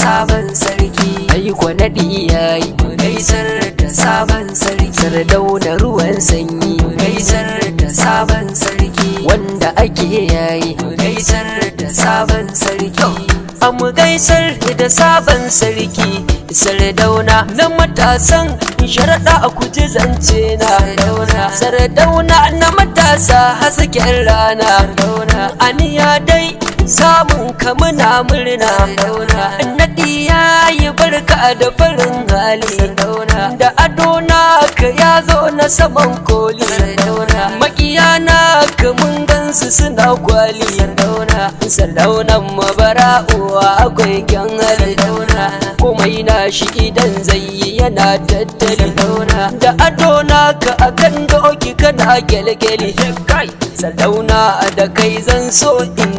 sabon sarki. Ai kwanadi yayi mu gaisar da sabon sarki. Sardauna ruwan sanyi mu gaisar da sabon sarki. Wanda ake yayi mu gaisar da sabon sarki. A mu gaisar da sabon sarki. Sardauna na matasan sharaɗa a kuji zance na. Sardauna na matasa hasken rana. Aniya dai samun ka muna murna. Naɗi ya yi barka da farin hali. Da adona ka ya zo na saman koli. Makiya na ka mun gansu suna kwali. Sardaunan mabara'u akwai kyan hali. Komai na shi idan zai yi yana tattali. Da adona ka akan doki kana gyalgyali. Sardauna da kai zan so in